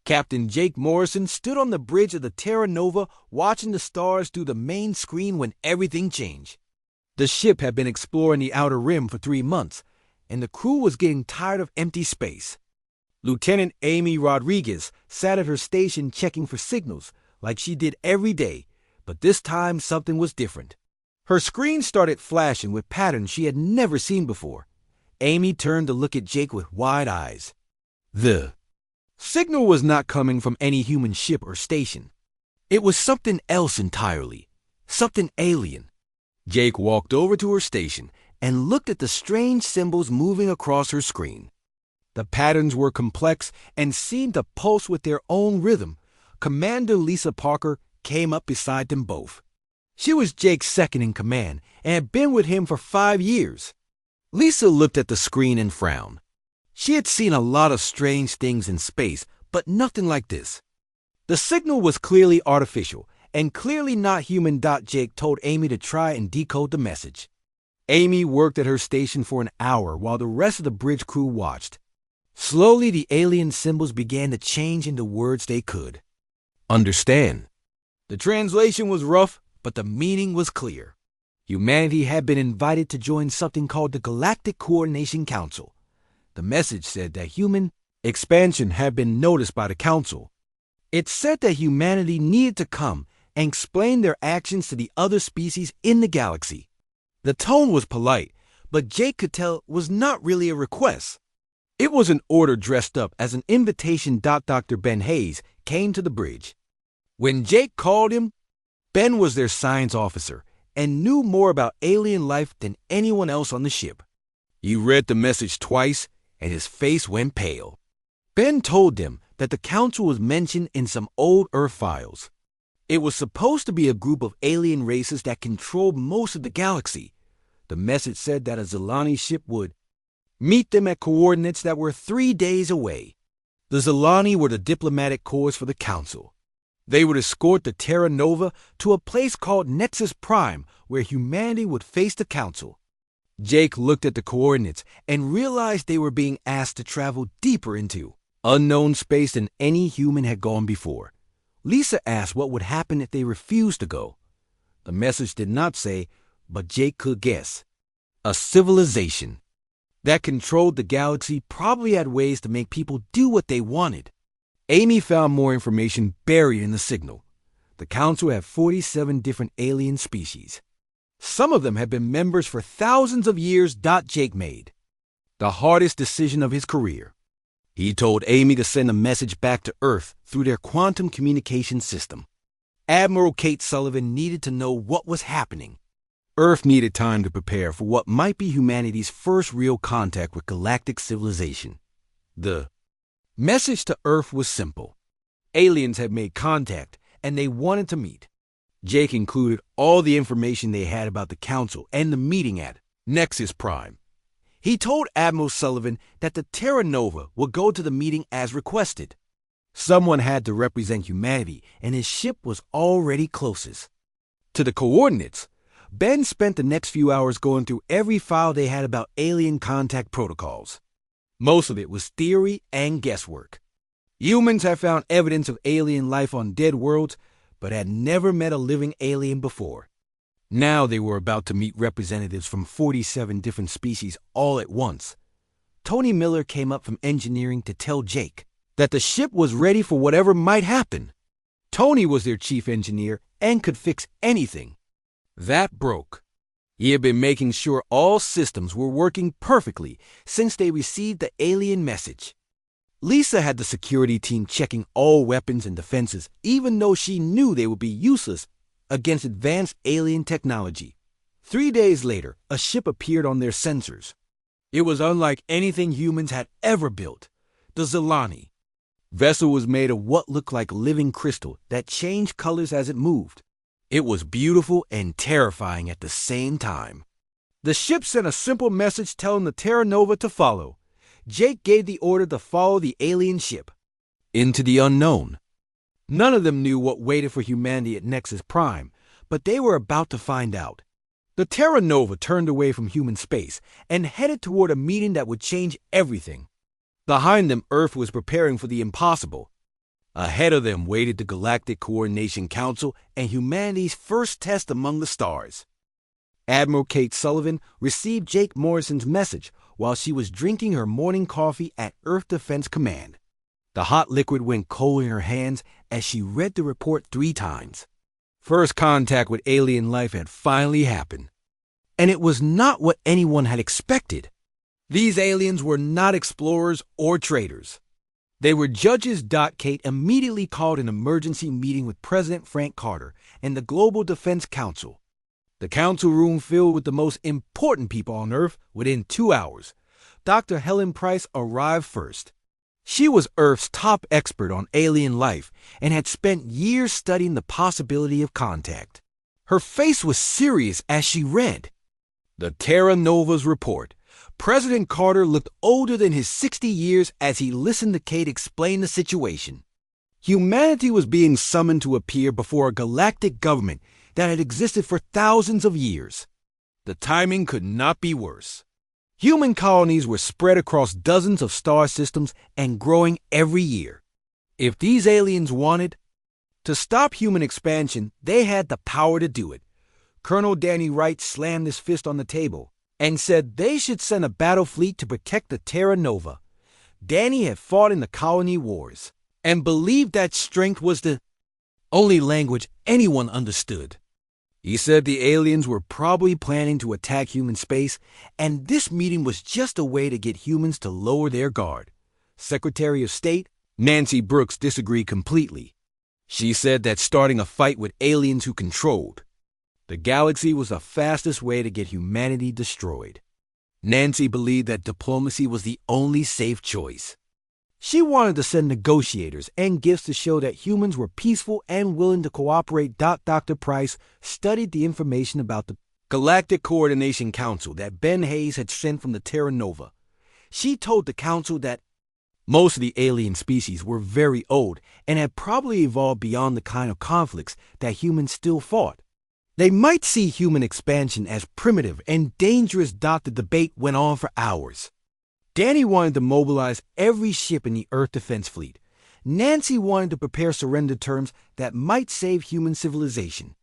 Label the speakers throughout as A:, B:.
A: Captain Jake Morrison stood on the bridge of the Terra Nova watching the stars through the main screen when everything changed. The ship had been exploring the outer rim for 3 months, and the crew was getting tired of empty space. Lieutenant Amy Rodriguez sat at her station checking for signals, like she did every day, but this time something was different. Her screen started flashing with patterns she had never seen before. Amy turned to look at Jake with wide eyes. The signal was not coming from any human ship or station. It was something else entirely, something alien. Jake walked over to her station and looked at the strange symbols moving across her screen. The patterns were complex and seemed to pulse with their own rhythm. Commander Lisa Parker came up beside them both. She was Jake's second in command and had been with him for 5 years. Lisa looked at the screen and frowned. She had seen a lot of strange things in space, but nothing like this. The signal was clearly artificial and clearly not human. Jake told Amy to try and decode the message. Amy worked at her station for an hour while the rest of the bridge crew watched. Slowly, the alien symbols began to change into words they could understand. The translation was rough, but the meaning was clear. Humanity had been invited to join something called the Galactic Coordination Council. The message said that human expansion had been noticed by the council. It said that humanity needed to come and explain their actions to the other species in the galaxy. The tone was polite, but Jake could tell it was not really a request. It was an order dressed up as an invitation. Dr. Ben Hayes came to the bridge. When Jake called him, Ben was their science officer and knew more about alien life than anyone else on the ship. He read the message twice, and his face went pale. Ben told them that the council was mentioned in some old Earth files. It was supposed to be a group of alien races that controlled most of the galaxy. The message said that a Zilani ship would meet them at coordinates that were 3 days away. The Zilani were the diplomatic corps for the council. They would escort the Terra Nova to a place called Nexus Prime, where humanity would face the council. Jake looked at the coordinates and realized they were being asked to travel deeper into unknown space than any human had gone before. Lisa asked what would happen if they refused to go. The message did not say, but Jake could guess. A civilization that controlled the galaxy probably had ways to make people do what they wanted. Amy found more information buried in the signal. The council had 47 different alien species. Some of them had been members for thousands of years. Jake made the hardest decision of his career. He told Amy to send a message back to Earth through their quantum communication system. Admiral Kate Sullivan needed to know what was happening. Earth needed time to prepare for what might be humanity's first real contact with galactic civilization. The message to Earth was simple. Aliens had made contact, and they wanted to meet. Jake included all the information they had about the council and the meeting at Nexus Prime. He told Admiral Sullivan that the Terra Nova would go to the meeting as requested. Someone had to represent humanity, and his ship was already closest. To the coordinates, Ben spent the next few hours going through every file they had about alien contact protocols. Most of it was theory and guesswork. Humans had found evidence of alien life on dead worlds, but had never met a living alien before. Now they were about to meet representatives from 47 different species all at once. Tony Miller came up from engineering to tell Jake that the ship was ready for whatever might happen. Tony was their chief engineer and could fix anything that broke. He had been making sure all systems were working perfectly since they received the alien message. Lisa had the security team checking all weapons and defenses, even though she knew they would be useless against advanced alien technology. 3 days later, a ship appeared on their sensors. It was unlike anything humans had ever built. The Zilani vessel was made of what looked like living crystal that changed colors as it moved. It was beautiful and terrifying at the same time. The ship sent a simple message telling the Terra Nova to follow. Jake gave the order to follow the alien ship into the unknown. None of them knew what waited for humanity at Nexus Prime, but they were about to find out. The Terra Nova turned away from human space and headed toward a meeting that would change everything. Behind them, Earth was preparing for the impossible. Ahead of them waited the Galactic Coordination Council and humanity's first test among the stars. Admiral Kate Sullivan received Jake Morrison's message while she was drinking her morning coffee at Earth Defense Command. The hot liquid went cold in her hands as she read the report 3 times. First contact with alien life had finally happened. And it was not what anyone had expected. These aliens were not explorers or traders. They were judges. Kate immediately called an emergency meeting with President Frank Carter and the Global Defense Council. The council room filled with the most important people on Earth. Within 2 hours, Dr. Helen Price arrived first. She was Earth's top expert on alien life and had spent years studying the possibility of contact. Her face was serious as she read the Terra Nova's report. President Carter looked older than his 60 years as he listened to Kate explain the situation. Humanity was being summoned to appear before a galactic government that had existed for thousands of years. The timing could not be worse. Human colonies were spread across dozens of star systems and growing every year. If these aliens wanted to stop human expansion, they had the power to do it. Colonel Danny Wright slammed his fist on the table and said they should send a battle fleet to protect the Terra Nova. Danny had fought in the colony wars and believed that strength was the only language anyone understood. He said the aliens were probably planning to attack human space, and this meeting was just a way to get humans to lower their guard. Secretary of State Nancy Brooks disagreed completely. She said that starting a fight with aliens who controlled the galaxy was the fastest way to get humanity destroyed. Nancy believed that diplomacy was the only safe choice. She wanted to send negotiators and gifts to show that humans were peaceful and willing to cooperate. Dr. Price studied the information about the Galactic Coordination Council that Ben Hayes had sent from the Terra Nova. She told the council that most of the alien species were very old and had probably evolved beyond the kind of conflicts that humans still fought. They might see human expansion as primitive and dangerous. The debate went on for hours. Danny wanted to mobilize every ship in the Earth Defense Fleet. Nancy wanted to prepare surrender terms that might save human civilization.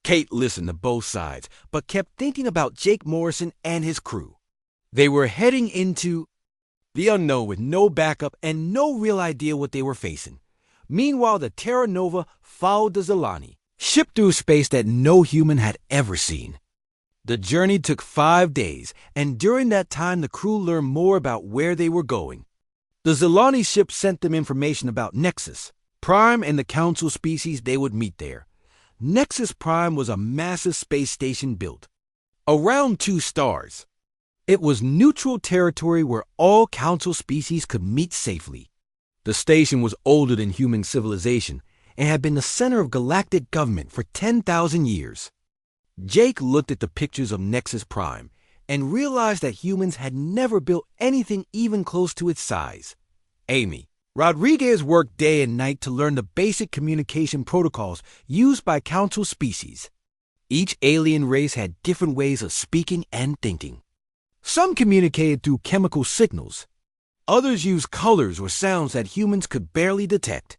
A: Kate listened to both sides, but kept thinking about Jake Morrison and his crew. They were heading into the unknown with no backup and no real idea what they were facing. Meanwhile, the Terra Nova followed the Zilani, ship through space that no human had ever seen. The journey took 5 days, and during that time the crew learned more about where they were going. The Zilani ship sent them information about Nexus Prime and the council species they would meet there. Nexus Prime was a massive space station built around 2 stars. It was neutral territory where all council species could meet safely. The station was older than human civilization and had been the center of galactic government for 10,000 years. Jake looked at the pictures of Nexus Prime and realized that humans had never built anything even close to its size. Amy Rodriguez worked day and night to learn the basic communication protocols used by council species. Each alien race had different ways of speaking and thinking. Some communicated through chemical signals. Others used colors or sounds that humans could barely detect.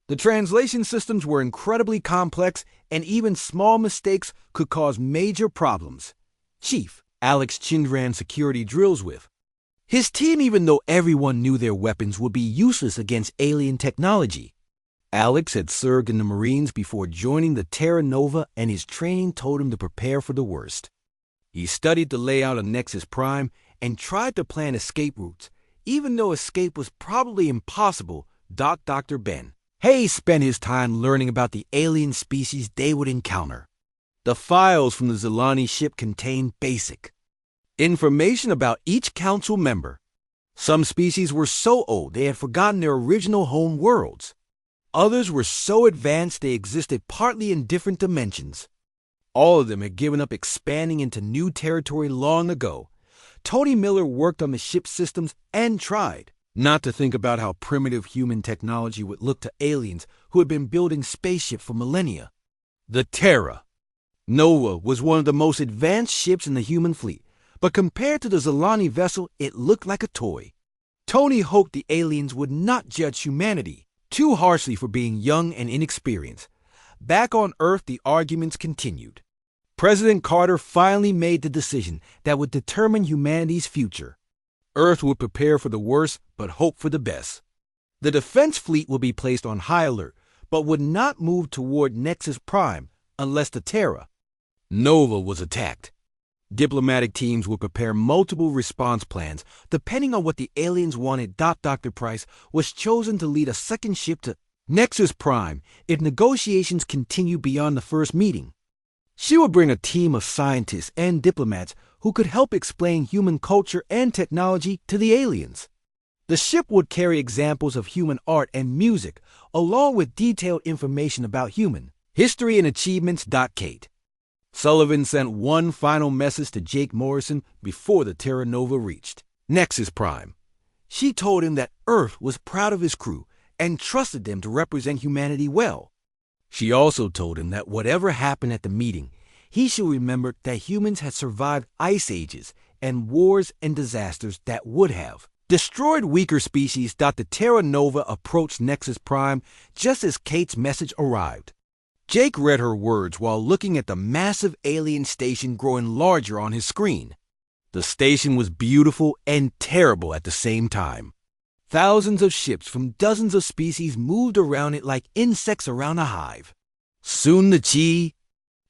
A: The translation systems were incredibly complex, and even small mistakes could cause major problems. Chief Alex Chin ran security drills with his team, even though everyone knew their weapons would be useless against alien technology. Alex had served in the Marines before joining the Terra Nova, and his training told him to prepare for the worst. He studied the layout of Nexus Prime and tried to plan escape routes, even though escape was probably impossible. Dr. Ben Hayes spent his time learning about the alien species they would encounter. The files from the Zilani ship contained basic information about each council member. Some species were so old they had forgotten their original home worlds. Others were so advanced they existed partly in different dimensions. All of them had given up expanding into new territory long ago. Tony Miller worked on the ship's systems and tried not to think about how primitive human technology would look to aliens who had been building spaceships for millennia. The Terra Nova was one of the most advanced ships in the human fleet, but compared to the Zilani vessel, it looked like a toy. Tony hoped the aliens would not judge humanity too harshly for being young and inexperienced. Back on Earth, the arguments continued. President Carter finally made the decision that would determine humanity's future. Earth would prepare for the worst, but hope for the best. The defense fleet would be placed on high alert, but would not move toward Nexus Prime unless the Terra Nova was attacked. Diplomatic teams would prepare multiple response plans depending on what the aliens wanted. Dr. Price was chosen to lead a second ship to Nexus Prime if negotiations continued beyond the first meeting. She would bring a team of scientists and diplomats who could help explain human culture and technology to the aliens. The ship would carry examples of human art and music, along with detailed information about human history and achievements. Kate Sullivan sent one final message to Jake Morrison before the Terra Nova reached Nexus Prime. She told him that Earth was proud of his crew and trusted them to represent humanity well. She also told him that whatever happened at the meeting, he should remember that humans had survived ice ages and wars and disasters that would have destroyed weaker species. The Terra Nova approached Nexus Prime just as Kate's message arrived. Jake read her words while looking at the massive alien station growing larger on his screen. The station was beautiful and terrible at the same time. Thousands of ships from dozens of species moved around it like insects around a hive. Soon the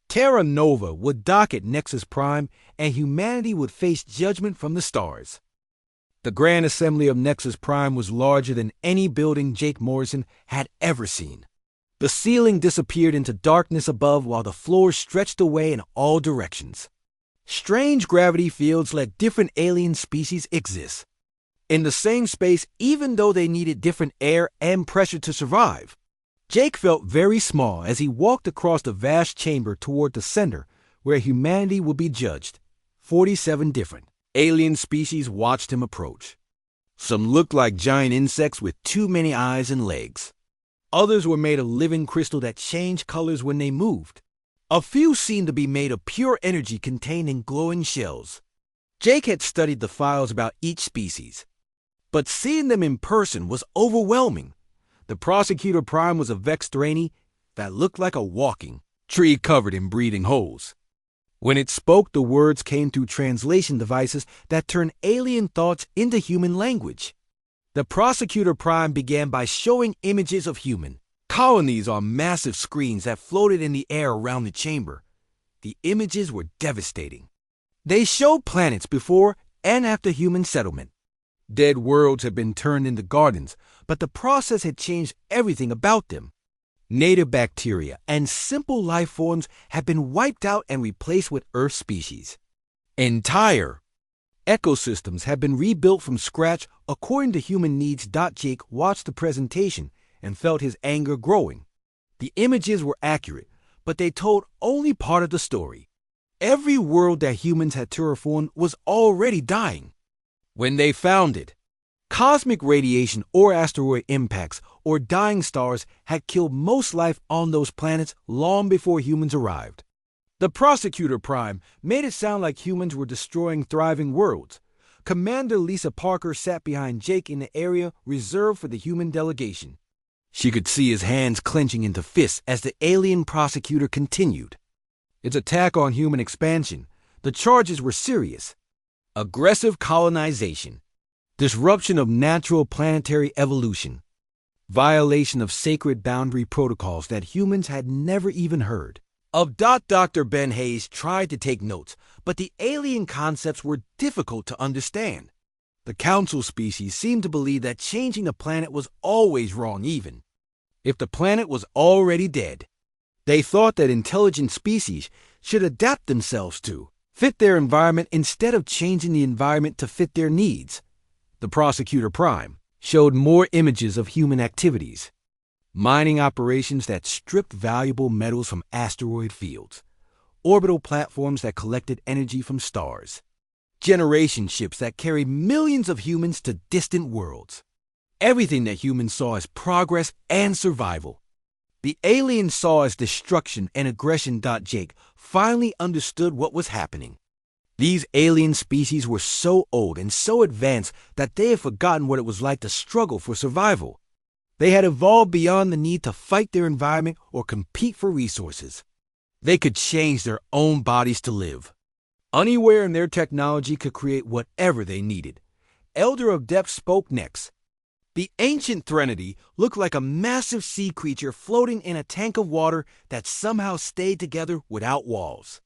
A: Terra Nova would dock at Nexus Prime and humanity would face judgment from the stars. The Grand Assembly of Nexus Prime was larger than any building Jake Morrison had ever seen. The ceiling disappeared into darkness above while the floor stretched away in all directions. Strange gravity fields let different alien species exist in the same space, even though they needed different air and pressure to survive. Jake felt very small as he walked across the vast chamber toward the center where humanity would be judged. 47 different alien species watched him approach. Some looked like giant insects with too many eyes and legs. Others were made of living crystal that changed colors when they moved. A few seemed to be made of pure energy contained in glowing shells. Jake had studied the files about each species, but seeing them in person was overwhelming. The Prosecutor Prime was a Vextrani that looked like a walking tree covered in breathing holes. When it spoke, the words came through translation devices that turned alien thoughts into human language. The Prosecutor Prime began by showing images of human colonies on massive screens that floated in the air around the chamber. The images were devastating. They showed planets before and after human settlement. Dead worlds had been turned into gardens, but the process had changed everything about them. Native bacteria and simple life forms had been wiped out and replaced with Earth species. Entire ecosystems had been rebuilt from scratch according to human needs. Jake watched the presentation and felt his anger growing. The images were accurate, but they told only part of the story. Every world that humans had terraformed was already dying. When they found it, cosmic radiation or asteroid impacts or dying stars had killed most life on those planets long before humans arrived. The Prosecutor Prime made it sound like humans were destroying thriving worlds. Commander Lisa Parker sat behind Jake in the area reserved for the human delegation. She could see his hands clenching into fists as the alien prosecutor continued. Its attack on human expansion. The charges were serious. Aggressive colonization. Disruption of natural planetary evolution. Violation of sacred boundary protocols that humans had never even heard of. Dr. Ben Hayes tried to take notes, but the alien concepts were difficult to understand. The council species seemed to believe that changing the planet was always wrong even if the planet was already dead. They thought that intelligent species should adapt themselves to fit their environment instead of changing the environment to fit their needs. The Prosecutor Prime showed more images of human activities. Mining operations that stripped valuable metals from asteroid fields. Orbital platforms that collected energy from stars. Generation ships that carried millions of humans to distant worlds. Everything that humans saw as progress and survival. The aliens saw as destruction and aggression. Jake finally understood what was happening. These alien species were so old and so advanced that they had forgotten what it was like to struggle for survival. They had evolved beyond the need to fight their environment or compete for resources. They could change their own bodies to live. Unaware in their technology could create whatever they needed. Elder of Depth spoke next. The ancient Threnody looked like a massive sea creature floating in a tank of water that somehow stayed together without walls.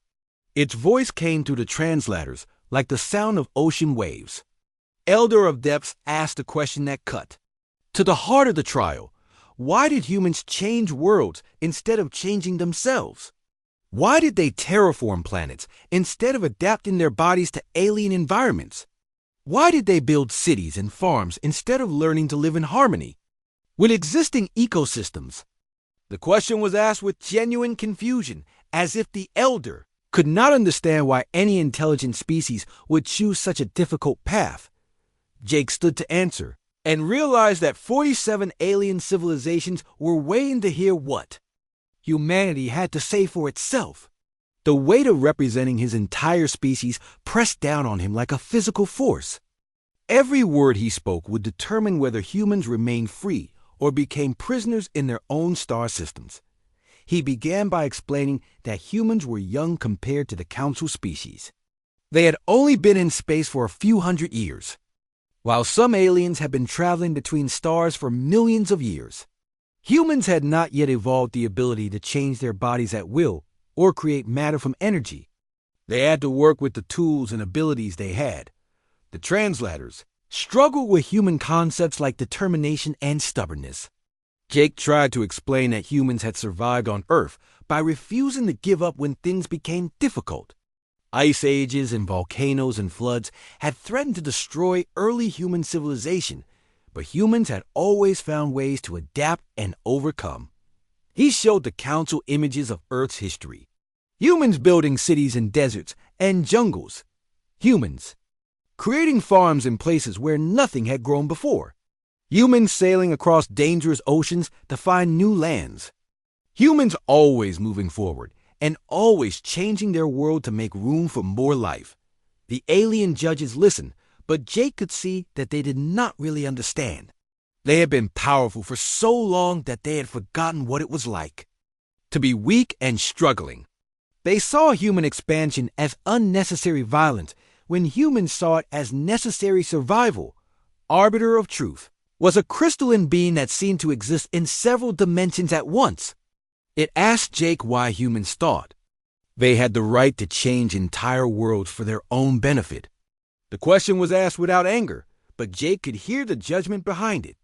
A: Its voice came through the translators like the sound of ocean waves. Elder of Depths asked a question that cut to the heart of the trial. Why did humans change worlds instead of changing themselves? Why did they terraform planets instead of adapting their bodies to alien environments? Why did they build cities and farms instead of learning to live in harmony with existing ecosystems? The question was asked with genuine confusion, as if the elder could not understand why any intelligent species would choose such a difficult path. Jake stood to answer and realized that 47 alien civilizations were waiting to hear what humanity had to say for itself. The weight of representing his entire species pressed down on him like a physical force. Every word he spoke would determine whether humans remained free or became prisoners in their own star systems. He began by explaining that humans were young compared to the Council species. They had only been in space for a few hundred years, while some aliens had been traveling between stars for millions of years. Humans had not yet evolved the ability to change their bodies at will or create matter from energy. They had to work with the tools and abilities they had. The translators struggled with human concepts like determination and stubbornness. Jake tried to explain that humans had survived on Earth by refusing to give up when things became difficult. Ice ages and volcanoes and floods had threatened to destroy early human civilization, but humans had always found ways to adapt and overcome. He showed the Council images of Earth's history. Humans building cities in deserts and jungles. Humans creating farms in places where nothing had grown before. Humans sailing across dangerous oceans to find new lands. Humans always moving forward and always changing their world to make room for more life. The alien judges listened, but Jake could see that they did not really understand. They had been powerful for so long that they had forgotten what it was like to be weak and struggling. They saw human expansion as unnecessary violence when humans saw it as necessary survival. Arbiter of Truth was a crystalline being that seemed to exist in several dimensions at once. It asked Jake why humans thought they had the right to change entire worlds for their own benefit. The question was asked without anger, but Jake could hear the judgment behind it.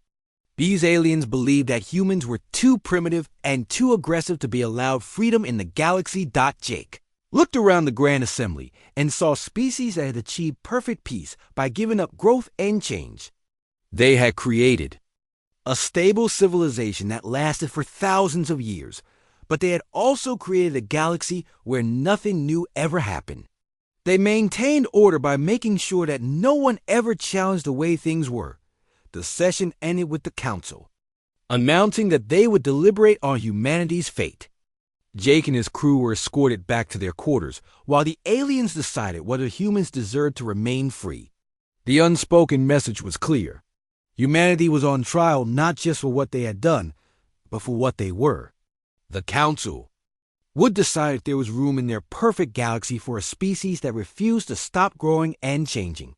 A: These aliens believed that humans were too primitive and too aggressive to be allowed freedom in the galaxy. Jake looked around the Grand Assembly and saw species that had achieved perfect peace by giving up growth and change. They had created a stable civilization that lasted for thousands of years, but they had also created a galaxy where nothing new ever happened. They maintained order by making sure that no one ever challenged the way things were. The session ended with the Council announcing that they would deliberate on humanity's fate. Jake and his crew were escorted back to their quarters, while the aliens decided whether humans deserved to remain free. The unspoken message was clear. Humanity was on trial not just for what they had done, but for what they were. The Council would decide if there was room in their perfect galaxy for a species that refused to stop growing and changing.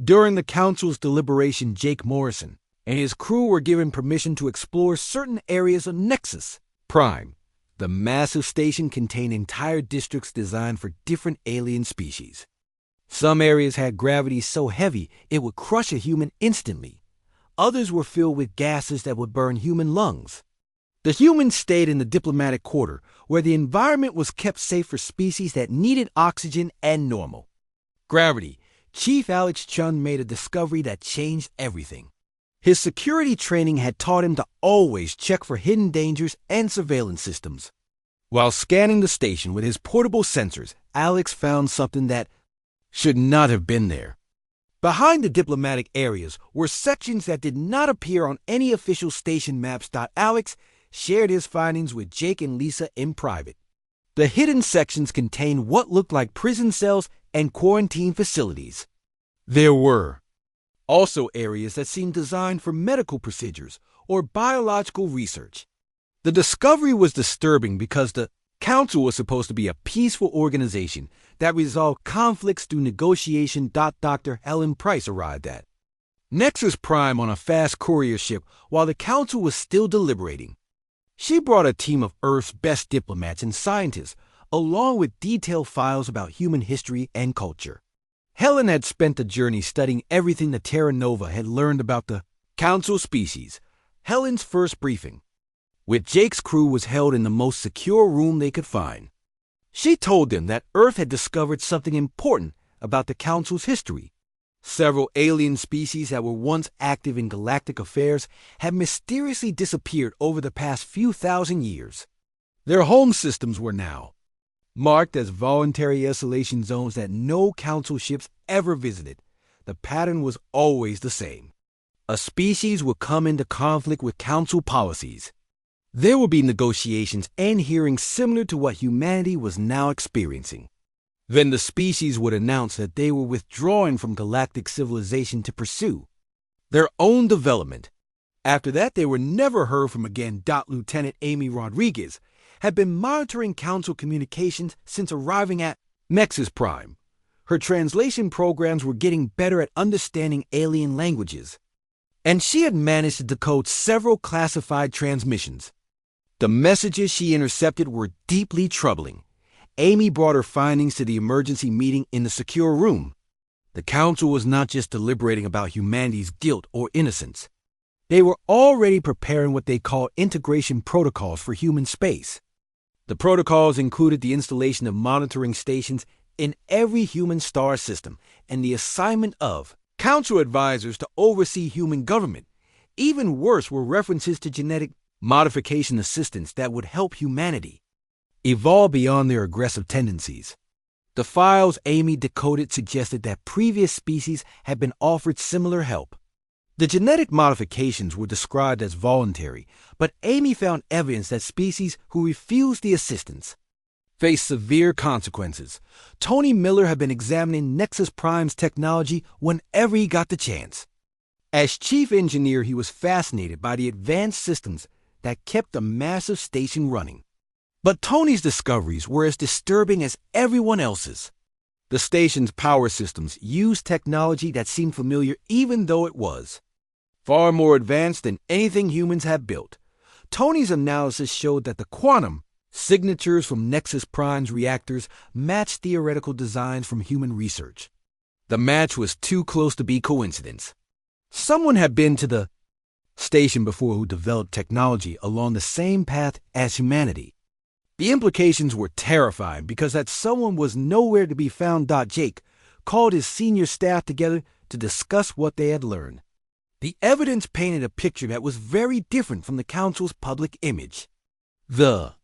A: During the Council's deliberation, Jake Morrison and his crew were given permission to explore certain areas of Nexus Prime. The massive station contained entire districts designed for different alien species. Some areas had gravity so heavy it would crush a human instantly. Others were filled with gases that would burn human lungs. The humans stayed in the diplomatic quarter, where the environment was kept safe for species that needed oxygen and normal gravity. Chief Alex Chun made a discovery that changed everything. His security training had taught him to always check for hidden dangers and surveillance systems. While scanning the station with his portable sensors, Alex found something that should not have been there. Behind the diplomatic areas were sections that did not appear on any official station maps. Alex shared his findings with Jake and Lisa in private. The hidden sections contained what looked like prison cells and quarantine facilities. There were also areas that seemed designed for medical procedures or biological research. The discovery was disturbing because the Council was supposed to be a peaceful organization that resolved conflicts through negotiation. Dr. Helen Price arrived at Nexus Prime on a fast courier ship while the Council was still deliberating. She brought a team of Earth's best diplomats and scientists, along with detailed files about human history and culture. Helen had spent the journey studying everything the Terra Nova had learned about the Council species. Helen's first briefing with Jake's crew was held in the most secure room they could find. She told them that Earth had discovered something important about the Council's history. Several alien species that were once active in galactic affairs had mysteriously disappeared over the past few thousand years. Their home systems were now marked as voluntary isolation zones that no Council ships ever visited. The pattern was always the same. A species would come into conflict with Council policies. There would be negotiations and hearings similar to what humanity was now experiencing. Then the species would announce that they were withdrawing from galactic civilization to pursue their own development. After that, they were never heard from again. Lieutenant Amy Rodriguez had been monitoring Council communications since arriving at Nexus Prime. Her translation programs were getting better at understanding alien languages, and she had managed to decode several classified transmissions. The messages she intercepted were deeply troubling. Amy brought her findings to the emergency meeting in the secure room. The Council was not just deliberating about humanity's guilt or innocence. They were already preparing what they called integration protocols for human space. The protocols included the installation of monitoring stations in every human star system and the assignment of Council advisors to oversee human government. Even worse were references to genetic modification assistance that would help humanity evolve beyond their aggressive tendencies. The files Amy decoded suggested that previous species had been offered similar help. The genetic modifications were described as voluntary, but Amy found evidence that species who refused the assistance faced severe consequences. Tony Miller had been examining Nexus Prime's technology whenever he got the chance. As chief engineer, he was fascinated by the advanced systems that kept the massive station running. But Tony's discoveries were as disturbing as everyone else's. The station's power systems used technology that seemed familiar even though it was far more advanced than anything humans had built. Tony's analysis showed that the quantum signatures from Nexus Prime's reactors matched theoretical designs from human research. The match was too close to be coincidence. Someone had been to the station before who developed technology along the same path as humanity. The implications were terrifying because that someone was nowhere to be found. Jake called his senior staff together to discuss what they had learned. The evidence painted a picture that was very different from the Council's public image. The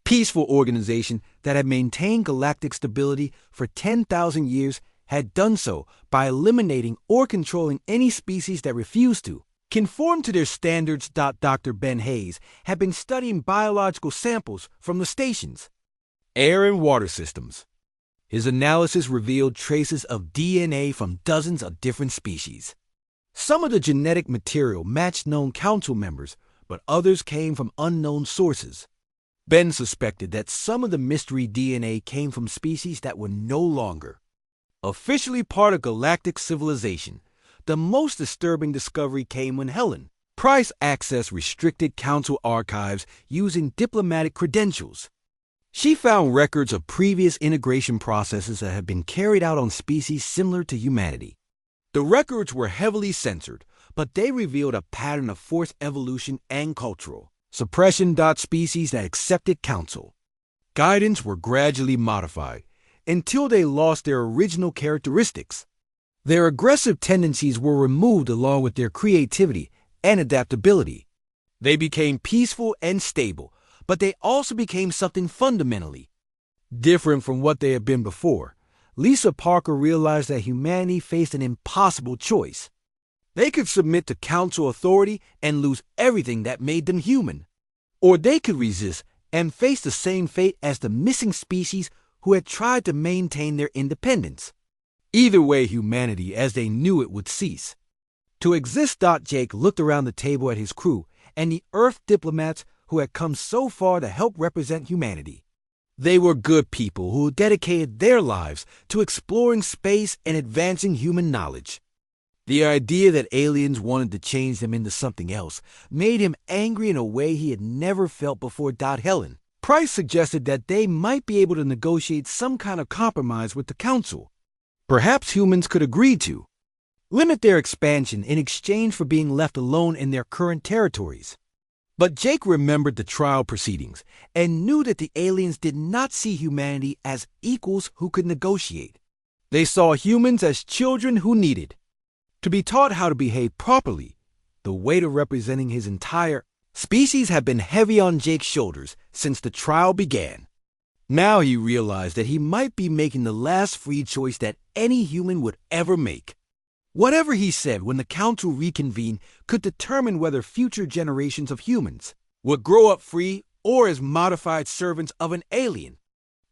A: peaceful organization that had maintained galactic stability for 10,000 years had done so by eliminating or controlling any species that refused to conform to their standards. Dr. Ben Hayes had been studying biological samples from the station's air and water systems. His analysis revealed traces of DNA from dozens of different species. Some of the genetic material matched known Council members, but others came from unknown sources. Ben suspected that some of the mystery DNA came from species that were no longer officially part of galactic civilization. The most disturbing discovery came when Helen Price accessed restricted Council archives using diplomatic credentials. She found records of previous integration processes that had been carried out on species similar to humanity. The records were heavily censored, but they revealed a pattern of forced evolution and cultural suppression. Species that accepted Council guidance were gradually modified until they lost their original characteristics. Their aggressive tendencies were removed along with their creativity and adaptability. They became peaceful and stable, but they also became something fundamentally different from what they had been before. Lisa Parker realized that humanity faced an impossible choice. They could submit to Council authority and lose everything that made them human, or they could resist and face the same fate as the missing species who had tried to maintain their independence. Either way, humanity as they knew it would cease to exist. Jake looked around the table at his crew and the Earth diplomats who had come so far to help represent humanity. They were good people who dedicated their lives to exploring space and advancing human knowledge. The idea that aliens wanted to change them into something else made him angry in a way he had never felt before. Helen Price suggested that they might be able to negotiate some kind of compromise with the Council. Perhaps humans could agree to limit their expansion in exchange for being left alone in their current territories. But Jake remembered the trial proceedings and knew that the aliens did not see humanity as equals who could negotiate. They saw humans as children who needed to be taught how to behave properly. The weight of representing his entire species had been heavy on Jake's shoulders since the trial began. Now he realized that he might be making the last free choice that any human would ever make. Whatever he said when the Council reconvened could determine whether future generations of humans would grow up free or as modified servants of an alien.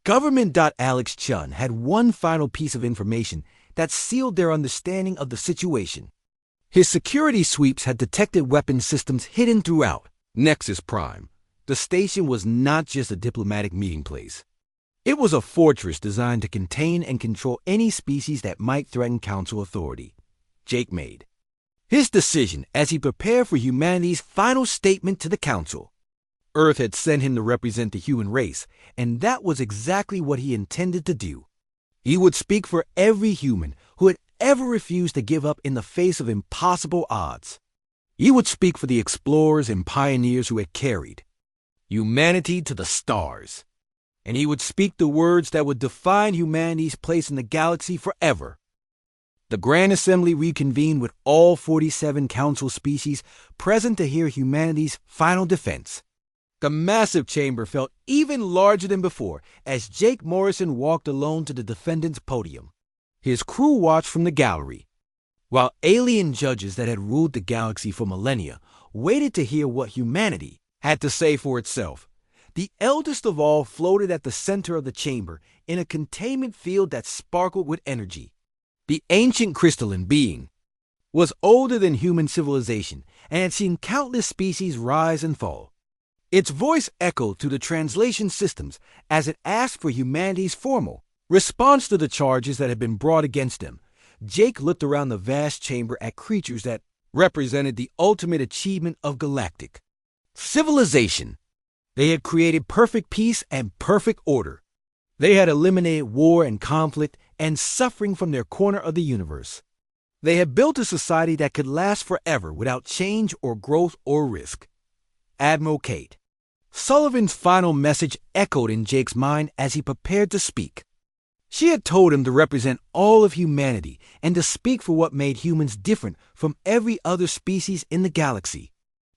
A: Government. Alex Chun had one final piece of information that sealed their understanding of the situation. His security sweeps had detected weapon systems hidden throughout Nexus Prime. The station was not just a diplomatic meeting place. It was a fortress designed to contain and control any species that might threaten Council authority. Jake made his decision as he prepared for humanity's final statement to the Council. Earth had sent him to represent the human race, and that was exactly what he intended to do. He would speak for every human who had ever refused to give up in the face of impossible odds. He would speak for the explorers and pioneers who had carried humanity to the stars. And he would speak the words that would define humanity's place in the galaxy forever. The Grand Assembly reconvened with all 47 Council species present to hear humanity's final defense. The massive chamber felt even larger than before as Jake Morrison walked alone to the defendant's podium. His crew watched from the gallery, while alien judges that had ruled the galaxy for millennia waited to hear what humanity had to say for itself. The eldest of all floated at the center of the chamber in a containment field that sparkled with energy. The ancient crystalline being was older than human civilization and had seen countless species rise and fall. Its voice echoed through the translation systems as it asked for humanity's formal response to the charges that had been brought against them. Jake looked around the vast chamber at creatures that represented the ultimate achievement of galactic civilization. They had created perfect peace and perfect order. They had eliminated war and conflict and suffering from their corner of the universe. They had built a society that could last forever without change or growth or risk. Admiral Kate Sullivan's final message echoed in Jake's mind as he prepared to speak. She had told him to represent all of humanity and to speak for what made humans different from every other species in the galaxy.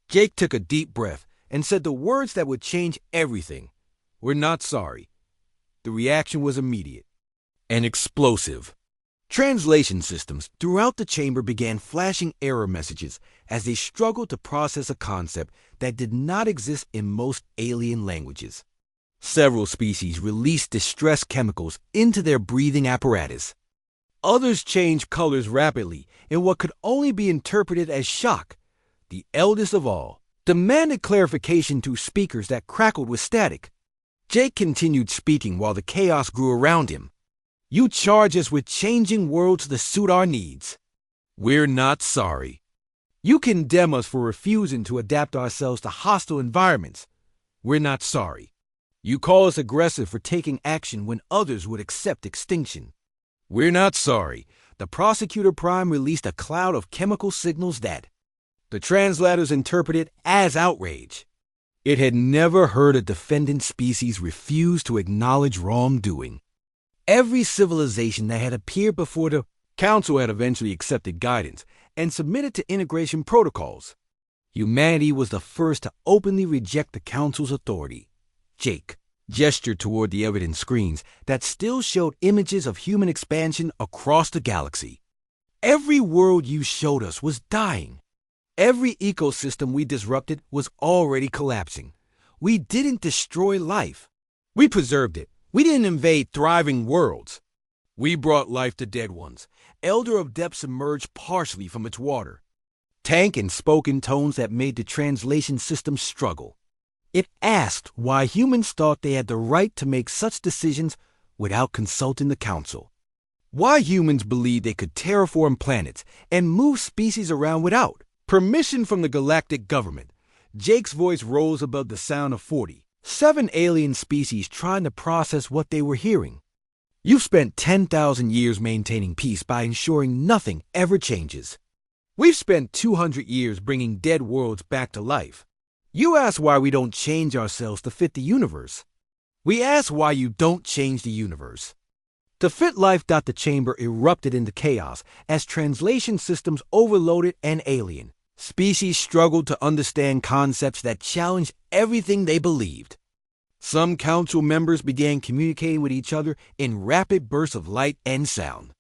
A: Jake took a deep breath and said the words that would change everything. "We're not sorry." The reaction was immediate and explosive. Translation systems throughout the chamber began flashing error messages as they struggled to process a concept that did not exist in most alien languages. Several species released distress chemicals into their breathing apparatus. Others changed colors rapidly in what could only be interpreted as shock. The eldest of all demanded clarification through speakers that crackled with static. Jake continued speaking while the chaos grew around him. "You charge us with changing worlds to suit our needs. We're not sorry. You condemn us for refusing to adapt ourselves to hostile environments. We're not sorry. You call us aggressive for taking action when others would accept extinction. We're not sorry." The Prosecutor Prime released a cloud of chemical signals that the translators interpreted as outrage. It had never heard a defendant species refuse to acknowledge wrongdoing. Every civilization that had appeared before the Council had eventually accepted guidance and submitted to integration protocols. Humanity was the first to openly reject the Council's authority. Jake gestured toward the evidence screens that still showed images of human expansion across the galaxy. Every world you showed us was dying. Every ecosystem we disrupted was already collapsing. We didn't destroy life. We preserved it. We didn't invade thriving worlds. We brought life to dead ones. Elder of Depths emerged partially from its water. tank and spoken tones that made the translation system struggle. It asked why humans thought they had the right to make such decisions without consulting the council. Why humans believed they could terraform planets and move species around without permission from the galactic government. Jake's voice rose above the sound of 47 alien species trying to process what they were hearing. You've spent 10,000 years maintaining peace by ensuring nothing ever changes. We've spent 200 years bringing dead worlds back to life. You ask why we don't change ourselves to fit the universe. We ask why you don't change the universe. To fit life. The chamber erupted into chaos as translation systems overloaded and alien species struggled to understand concepts that challenged everything they believed. Some council members began communicating with each other in rapid bursts of light and sound.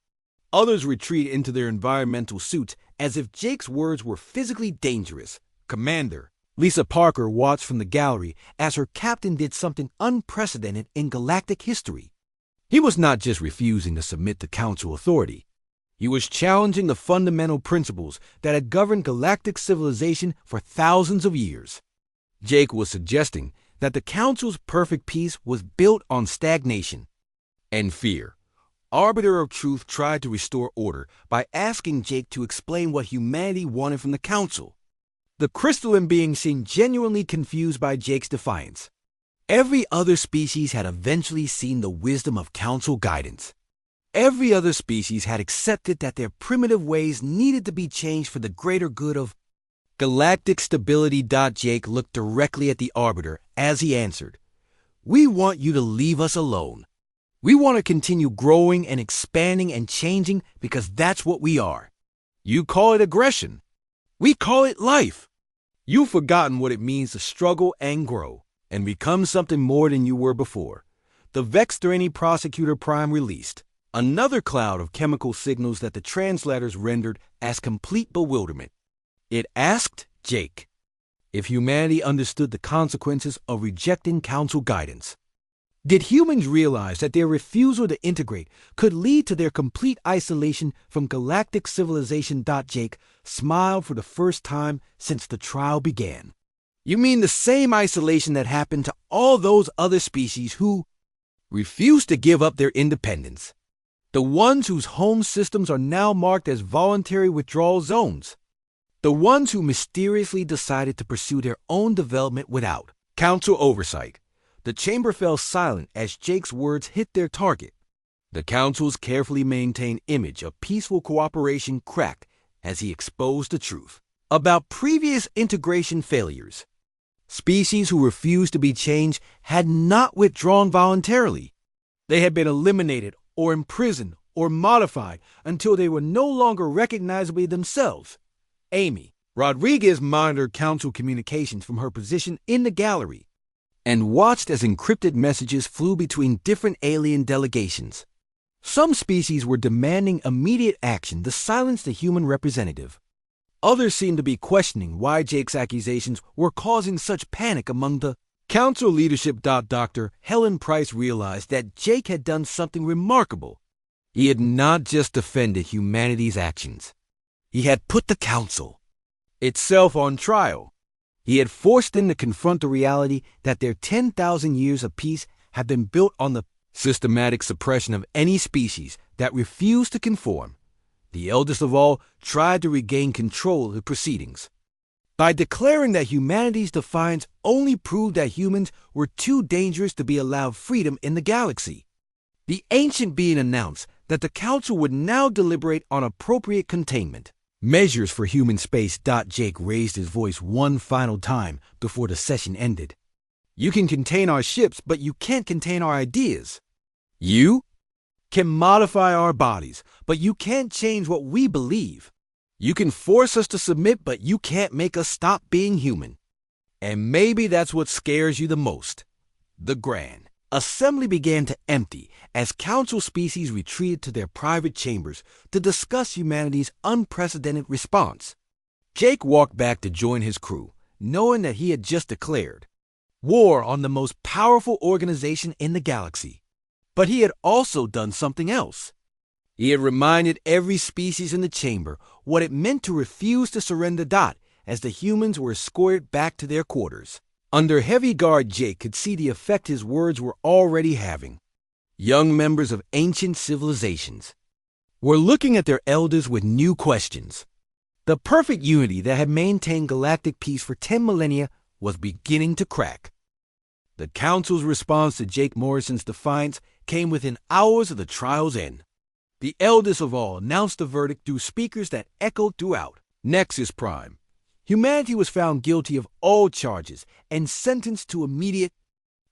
A: Others retreated into their environmental suits as if Jake's words were physically dangerous. Commander Lisa Parker watched from the gallery as her captain did something unprecedented in galactic history. He was not just refusing to submit to council authority. He was challenging the fundamental principles that had governed galactic civilization for thousands of years. Jake was suggesting that the council's perfect peace was built on stagnation and fear. Arbiter of Truth tried to restore order by asking Jake to explain what humanity wanted from the council. The crystalline being seemed genuinely confused by Jake's defiance. Every other species had eventually seen the wisdom of council guidance. Every other species had accepted that their primitive ways needed to be changed for the greater good of galactic stability. Jake looked directly at the Arbiter as he answered, "We want you to leave us alone. We want to continue growing and expanding and changing because that's what we are. You call it aggression. We call it life. You've forgotten what it means to struggle and grow and become something more than you were before." The Vexterani Prosecutor Prime released another cloud of chemical signals that the translators rendered as complete bewilderment. It asked Jake if humanity understood the consequences of rejecting council guidance. Did humans realize that their refusal to integrate could lead to their complete isolation from galactic civilization? Jake smiled for the first time since the trial began. You mean the same isolation that happened to all those other species who refused to give up their independence? The ones whose home systems are now marked as voluntary withdrawal zones? The ones who mysteriously decided to pursue their own development without council oversight? The chamber fell silent as Jake's words hit their target. The council's carefully maintained image of peaceful cooperation cracked as he exposed the truth about previous integration failures. Species who refused to be changed had not withdrawn voluntarily. They had been eliminated or imprisoned or modified until they were no longer recognizable themselves. Amy Rodriguez monitored council communications from her position in the gallery and watched as encrypted messages flew between different alien delegations. Some species were demanding immediate action to silence the human representative. Others seemed to be questioning why Jake's accusations were causing such panic among the council leadership. Dr. Helen Price realized that Jake had done something remarkable. He had not just defended humanity's actions. He had put the council itself on trial. He had forced them to confront the reality that their 10,000 years of peace had been built on the systematic suppression of any species that refused to conform. The eldest of all tried to regain control of the proceedings by declaring that humanity's defiance only proved that humans were too dangerous to be allowed freedom in the galaxy. The ancient being announced that the council would now deliberate on appropriate containment measures for human space. Jake raised his voice one final time before the session ended. You can contain our ships, but you can't contain our ideas. You can modify our bodies, but you can't change what we believe. You can force us to submit, but you can't make us stop being human. And maybe that's what scares you the most. The Grand Assembly began to empty as council species retreated to their private chambers to discuss humanity's unprecedented response. Jake walked back to join his crew, knowing that he had just declared war on the most powerful organization in the galaxy. But he had also done something else. He had reminded every species in the chamber what it meant to refuse to surrender. As the humans were escorted back to their quarters. Under heavy guard, Jake could see the effect his words were already having. Young members of ancient civilizations were looking at their elders with new questions. The perfect unity that had maintained galactic peace for 10 millennia was beginning to crack. The Council's response to Jake Morrison's defiance came within hours of the trial's end. The eldest of all announced the verdict through speakers that echoed throughout. Nexus Prime. Humanity was found guilty of all charges and sentenced to immediate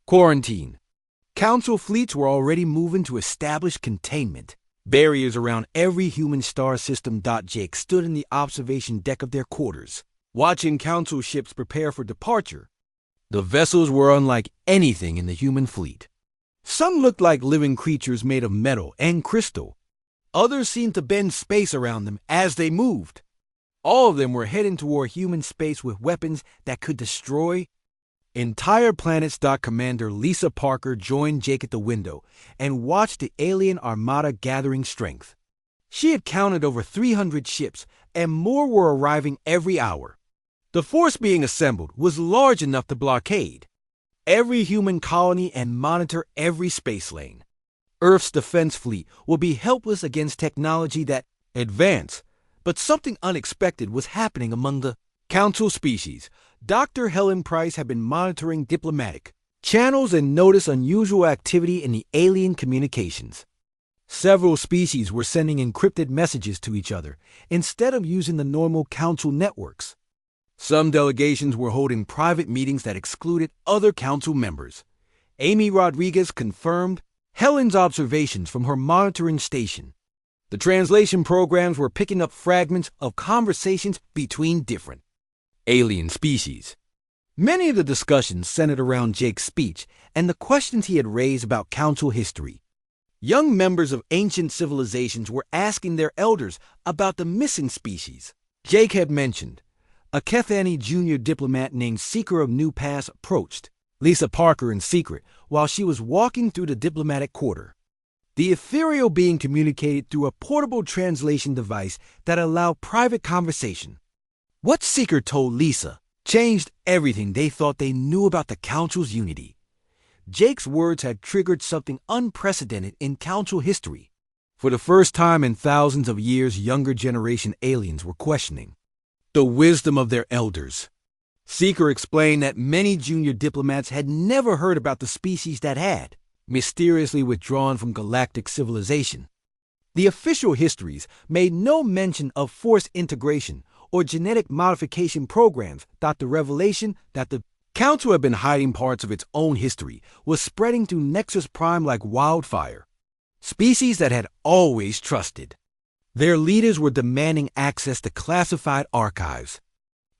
A: quarantine. Council fleets were already moving to establish containment. Barriers around every human star system. Jake stood in the observation deck of their quarters, watching Council ships prepare for departure. The vessels were unlike anything in the human fleet. Some looked like living creatures made of metal and crystal. Others seemed to bend space around them as they moved. All of them were heading toward human space with weapons that could destroy entire planets. Commander Lisa Parker joined Jake at the window and watched the alien armada gathering strength. She had counted over 300 ships, and more were arriving every hour. The force being assembled was large enough to blockade every human colony and monitor every space lane. Earth's defense fleet would be helpless against technology that advanced. But something unexpected was happening among the Council species. Dr. Helen Price had been monitoring diplomatic channels and noticed unusual activity in the alien communications. Several species were sending encrypted messages to each other instead of using the normal Council networks. Some delegations were holding private meetings that excluded other Council members. Amy Rodriguez confirmed Helen's observations from her monitoring station. The translation programs were picking up fragments of conversations between different alien species. Many of the discussions centered around Jake's speech and the questions he had raised about Council history. Young members of ancient civilizations were asking their elders about the missing species. Jake had mentioned a Kethani junior diplomat named Seeker of New Paths approached Lisa Parker in secret while she was walking through the diplomatic quarter. The ethereal being communicated through a portable translation device that allowed private conversation. What Seeker told Lisa changed everything they thought they knew about the Council's unity. Jake's words had triggered something unprecedented in Council history. For the first time in thousands of years, younger generation aliens were questioning the wisdom of their elders. Seeker explained that many junior diplomats had never heard about the species that had mysteriously withdrawn from galactic civilization. The official histories made no mention of forced integration or genetic modification programs. The revelation that the Council had been hiding parts of its own history was spreading through Nexus Prime like wildfire. Species that had always trusted. Their leaders were demanding access to classified archives.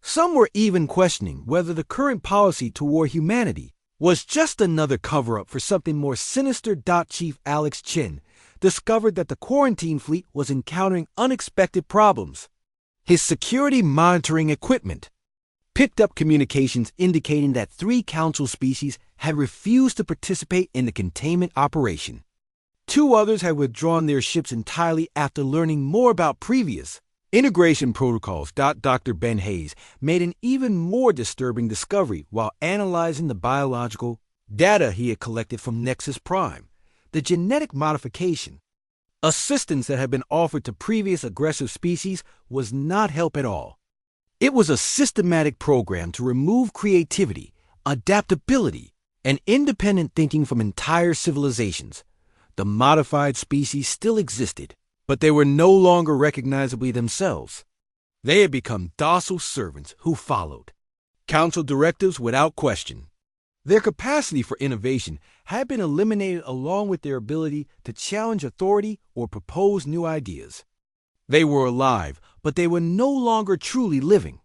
A: Some were even questioning whether the current policy toward humanity was just another cover-up for something more sinister. Chief Alex Chin discovered that the quarantine fleet was encountering unexpected problems. His security monitoring equipment picked up communications indicating that 3 Council species had refused to participate in the containment operation. 2 others had withdrawn their ships entirely after learning more about previous integration protocols. Dr. Ben Hayes made an even more disturbing discovery while analyzing the biological data he had collected from Nexus Prime. The genetic modification assistance that had been offered to previous aggressive species was not help at all. It was a systematic program to remove creativity, adaptability, and independent thinking from entire civilizations. The modified species still existed, but they were no longer recognizably themselves. They had become docile servants who followed Council directives without question. Their capacity for innovation had been eliminated along with their ability to challenge authority or propose new ideas. They were alive, but they were no longer truly living.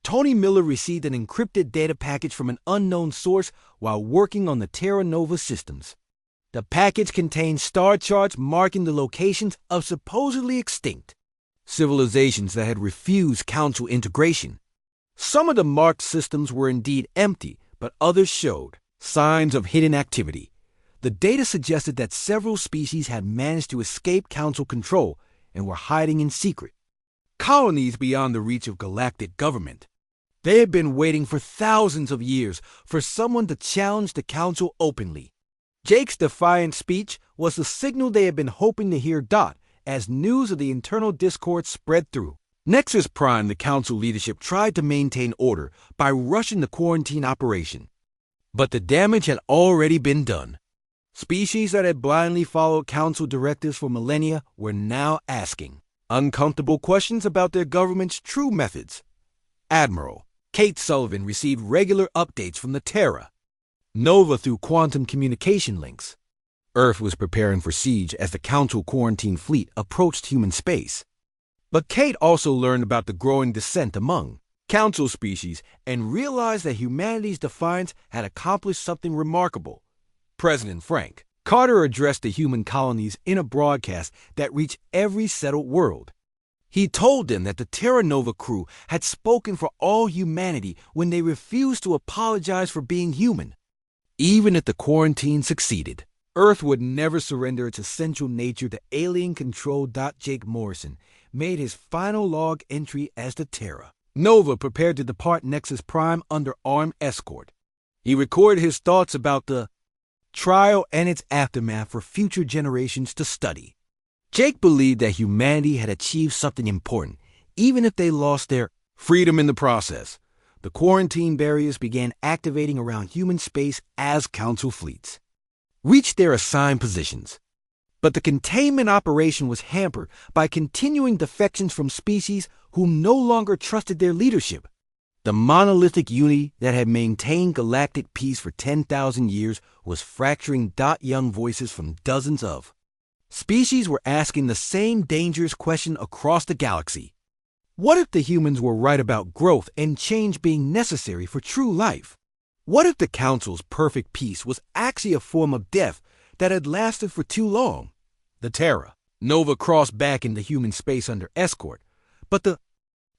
A: Tony Miller received an encrypted data package from an unknown source while working on the Terra Nova systems. The package contained star charts marking the locations of supposedly extinct civilizations that had refused Council integration. Some of the marked systems were indeed empty, but others showed signs of hidden activity. The data suggested that several species had managed to escape Council control and were hiding in secret. Colonies beyond the reach of galactic government. They had been waiting for thousands of years for someone to challenge the Council openly. Jake's defiant speech was the signal they had been hoping to hear. As news of the internal discord spread through Nexus Prime, the Council leadership tried to maintain order by rushing the quarantine operation. But the damage had already been done. Species that had blindly followed Council directives for millennia were now asking uncomfortable questions about their government's true methods. Admiral Kate Sullivan received regular updates from the Terra Nova through quantum communication links. Earth was preparing for siege as the Council quarantine fleet approached human space. But Kate also learned about the growing dissent among Council species and realized that humanity's defiance had accomplished something remarkable. President Frank Carter addressed the human colonies in a broadcast that reached every settled world. He told them that the Terra Nova crew had spoken for all humanity when they refused to apologize for being human. Even if the quarantine succeeded, Earth would never surrender its essential nature to alien control. Jake Morrison made his final log entry as the Terra Nova prepared to depart Nexus Prime under armed escort. He recorded his thoughts about the trial and its aftermath for future generations to study. Jake believed that humanity had achieved something important, even if they lost their freedom in the process. The quarantine barriers began activating around human space as Council fleets reached their assigned positions. But the containment operation was hampered by continuing defections from species who no longer trusted their leadership. The monolithic unity that had maintained galactic peace for 10,000 years was fracturing. Young voices from dozens of species were asking the same dangerous question across the galaxy. What if the humans were right about growth and change being necessary for true life? What if the Council's perfect peace was actually a form of death that had lasted for too long? The Terra Nova crossed back into human space under escort, but the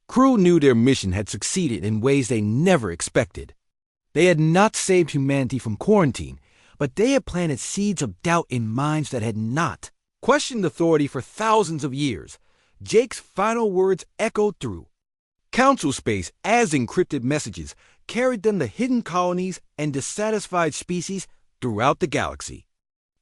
A: crew knew their mission had succeeded in ways they never expected. They had not saved humanity from quarantine, but they had planted seeds of doubt in minds that had not questioned authority for thousands of years. Jake's final words echoed through Council space as encrypted messages carried them to hidden colonies and dissatisfied species throughout the galaxy.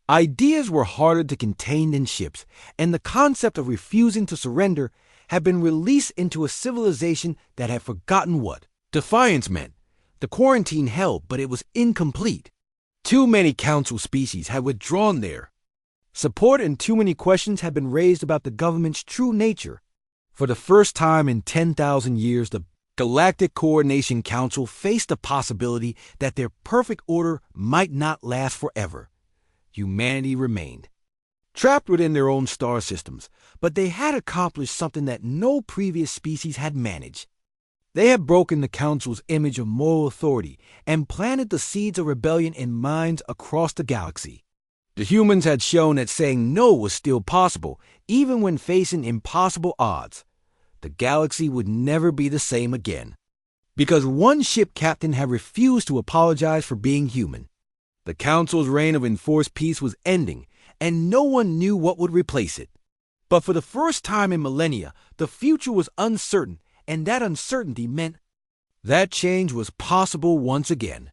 A: Ideas were harder to contain than ships, and the concept of refusing to surrender had been released into a civilization that had forgotten what defiance meant. The quarantine held, but it was incomplete. Too many Council species had withdrawn their support, and too many questions had been raised about the government's true nature. For the first time in 10,000 years, the Galactic Coordination Council faced the possibility that their perfect order might not last forever. Humanity remained trapped within their own star systems, but they had accomplished something that no previous species had managed. They had broken the Council's image of moral authority and planted the seeds of rebellion in minds across the galaxy. The humans had shown that saying no was still possible, even when facing impossible odds. The galaxy would never be the same again, because one ship captain had refused to apologize for being human. The Council's reign of enforced peace was ending, and no one knew what would replace it. But for the first time in millennia, the future was uncertain, and that uncertainty meant that change was possible once again.